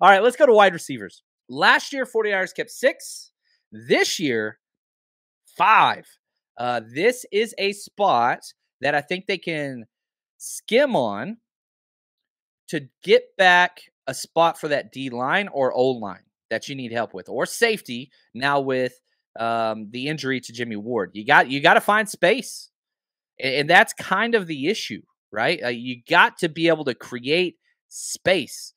All right, let's go to wide receivers. Last year, 49ers kept 6. This year, 5. This is a spot that I think they can skim on to get back a spot for that D line or O line that you need help with, or safety now with the injury to Jimmy Ward. You got to find space, and that's kind of the issue, right? You got to be able to create space,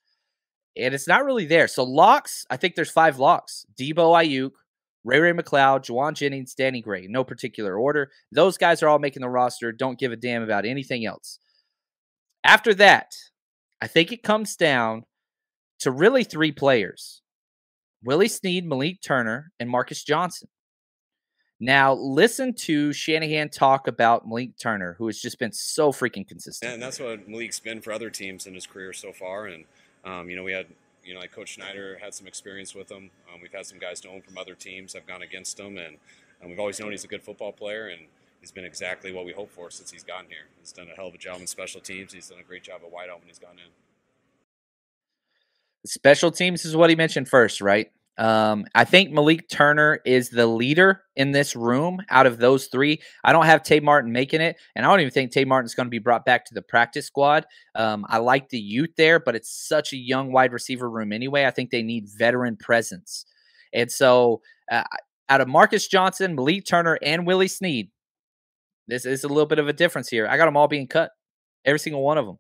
and it's not really there. So locks, I think there's 5 locks: Debo, Ayuk, Ray McLeod, Juwan Jennings, Danny Gray. No particular order. Those guys are all making the roster. Don't give a damn about anything else. After that, I think it comes down to really 3 players: Willie Snead, Malik Turner, and Marcus Johnson. Now, listen to Shanahan talk about Malik Turner, who has just been so freaking consistent. And that's what Malik's been for other teams in his career so far. And, we had, like Coach Schneider had some experience with him. We've had some guys know him from other teams have gone against him. And we've always known he's a good football player. And he's been exactly what we hoped for since he's gotten here. He's done a hell of a job in special teams. He's done a great job at wideout when he's gone in. Special teams is what he mentioned first, right? I think Malik Turner is the leader in this room out of those 3. I don't have Tay Martin making it, and I don't even think Tay Martin's going to be brought back to the practice squad. I like the youth there, but it's such a young wide receiver room anyway. I think they need veteran presence. And so out of Marcus Johnson, Malik Turner, and Willie Snead, this is a little bit of a difference here. I got them all being cut, every single one of them.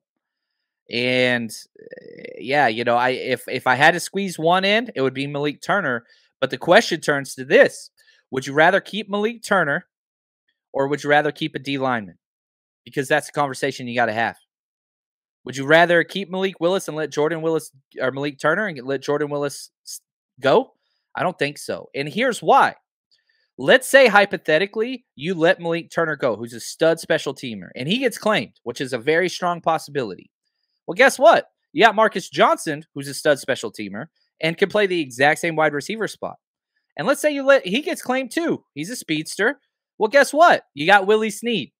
And yeah, if I had to squeeze one in, it would be Malik Turner. But the question turns to this: would you rather keep Malik Turner, or would you rather keep a D lineman? Because that's a conversation you got to have. Would you rather keep Malik Willis and let Jordan Willis, or Malik Turner and let Jordan Willis go? I don't think so. And here's why. Let's say hypothetically you let Malik Turner go, who's a stud special teamer, and he gets claimed, which is a very strong possibility. Well, guess what? You got Marcus Johnson, who's a stud special teamer and can play the exact same wide receiver spot. And let's say he gets claimed too. He's a speedster. Well, guess what? You got Willie Snead,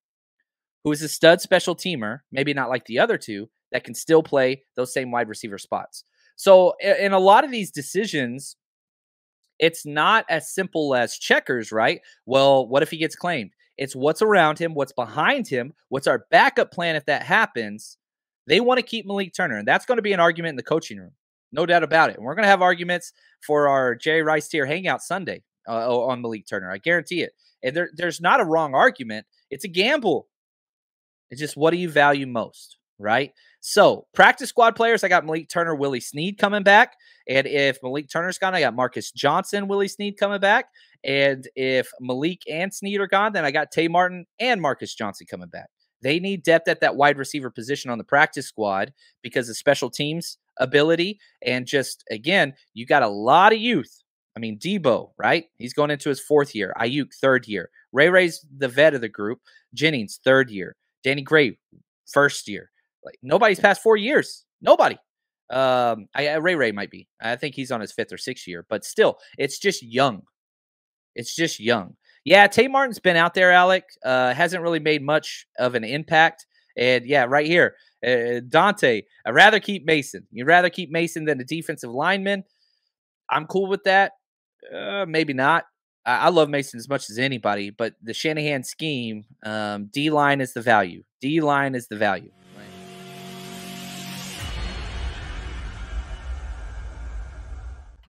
who is a stud special teamer, maybe not like the other 2, that can still play those same wide receiver spots. So in a lot of these decisions, it's not as simple as checkers, right? Well, what if he gets claimed? It's what's around him, what's behind him, what's our backup plan if that happens. They want to keep Malik Turner, and that's going to be an argument in the coaching room. No doubt about it. And we're going to have arguments for our Jerry Rice Tier Hangout Sunday on Malik Turner. I guarantee it. And there's not a wrong argument. It's a gamble. It's just, what do you value most, right? So, practice squad players, I got Malik Turner, Willie Snead coming back. And if Malik Turner's gone, I got Marcus Johnson, Willie Snead coming back. And if Malik and Snead are gone, then I got Tay Martin and Marcus Johnson coming back. They need depth at that wide receiver position on the practice squad because of special teams ability. And just, again, you got a lot of youth. I mean, Debo, right? He's going into his 4th year. Ayuk, 3rd year. Ray's the vet of the group. Jennings, 3rd year. Danny Gray, 1st year. Like, nobody's past 4 years. Nobody. Ray might be. I think he's on his 5th or 6th year. But still, it's just young. It's just young. Yeah, Tay Martin's been out there, Alec. Hasn't really made much of an impact. And yeah, right here, Dante, I'd rather keep Mason. You'd rather keep Mason than a defensive lineman. I'm cool with that. Maybe not. I love Mason as much as anybody, but the Shanahan scheme, D-line is the value. D-line is the value.